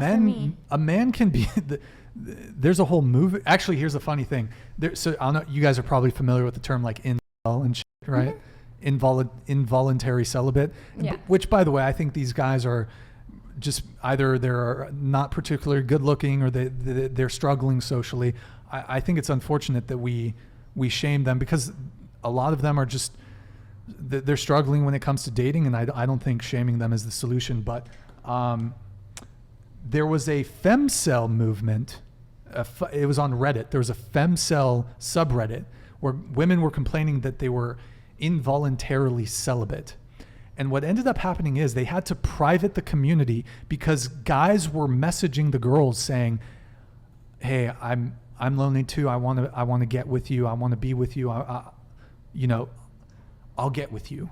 for me. A man can be. There's a whole movie. Actually, here's the funny thing. So I don't know. You guys are probably familiar with the term like incel and shit, right? Involuntary celibate. Yeah. Which, by the way, I think these guys are just either they're not particularly good looking or they're struggling socially. I think it's unfortunate that we shame them because a lot of them are just they're struggling when it comes to dating, and I don't think shaming them is the solution. But there was a femcel movement. It was on Reddit. There was a femcel subreddit where women were complaining that they were involuntarily celibate. And what ended up happening is they had to private the community because guys were messaging the girls saying, "Hey, I'm lonely too. I want to get with you. I want to be with you. I'll get with you."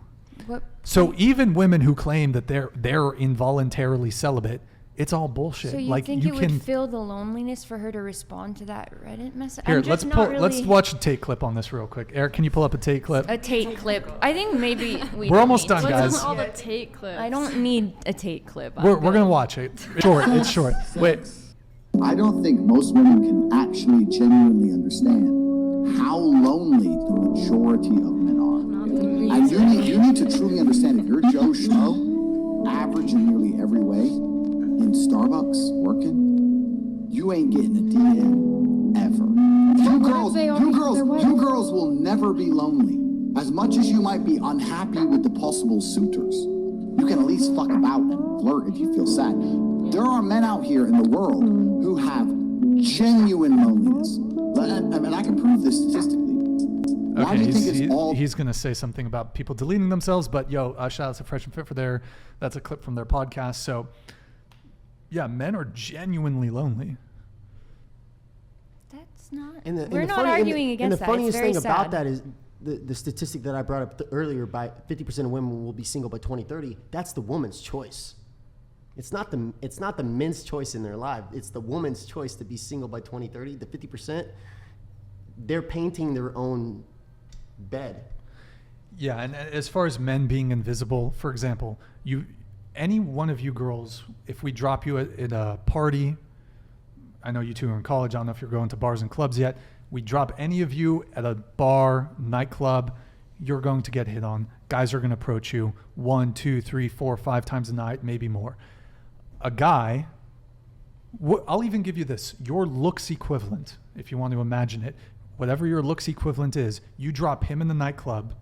So even women who claim that they're involuntarily celibate, it's all bullshit. So you think it would feel the loneliness for her to respond to that Reddit message? Here, let's watch a Tate clip on this real quick. Eric, can you pull up a Tate clip? A Tate clip. I think maybe we're almost done, guys. All the Tate clips. I don't need a Tate clip. We're gonna watch it. It's short. Wait. I don't think most women can actually genuinely understand how lonely the majority of men are. And you need to truly understand if you're Joe Schmo, average in nearly every way, in Starbucks working, you ain't getting a DM ever. You girls will never be lonely. As much as you might be unhappy with the possible suitors, you can at least fuck about and flirt if you feel sad. There are men out here in the world who have genuine loneliness. And I can prove this statistically. Why do you think it's all... He's going to say something about people deleting themselves, but shout out to Fresh and Fit for that's a clip from their podcast. So, yeah, men are genuinely lonely. That's not... We're not arguing against that. And the funniest thing sad. about that is the statistic that I brought up earlier, by 50% of women will be single by 2030. That's the woman's choice. It's not the men's choice in their life. It's the woman's choice to be single by 2030. The 50%, they're painting their own bed. Yeah, and as far as men being invisible, for example, any one of you girls, if we drop you at a party, I know you two are in college, I don't know if you're going to bars and clubs yet, we drop any of you at a bar, nightclub, you're going to get hit on. Guys are going to approach you 1, 2, 3, 4, 5 times a night, maybe more. A guy, I'll even give you this, your looks equivalent, if you want to imagine it, whatever your looks equivalent is, you drop him in the nightclub,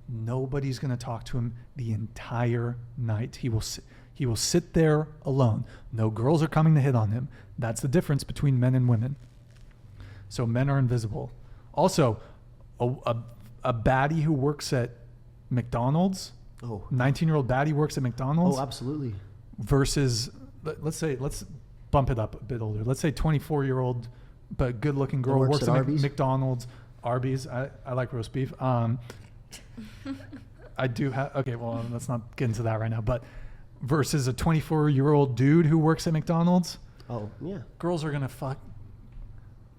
nobody's going to talk to him the entire night. He will sit there alone. No girls are coming to hit on him. That's the difference between men and women. So men are invisible. Also, a baddie who works at McDonald's, 19-year-old baddie works at McDonald's. Oh, absolutely. Versus, let's bump it up a bit older. Let's say 24-year-old but good-looking girl works at McDonald's, Arby's. I like roast beef. I do have. Okay, well, let's not get into that right now. But versus a 24-year-old dude who works at McDonald's. Oh yeah. Girls are gonna fuck.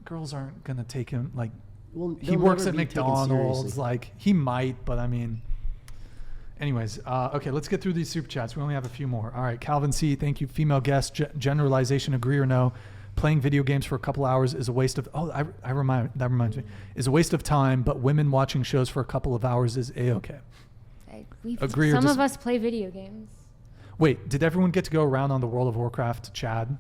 Girls aren't gonna take him like. Well, he works at McDonald's. Like he might, but I mean. Anyways, okay, let's get through these super chats. We only have a few more. All right, Calvin C, thank you. Female guest, generalization, agree or no? Playing video games for a couple hours is a waste of. That reminds me. Is a waste of time. But women watching shows for a couple of hours is a-okay. Agree or some of us play video games. Wait, did everyone get to go around on the World of Warcraft Chad?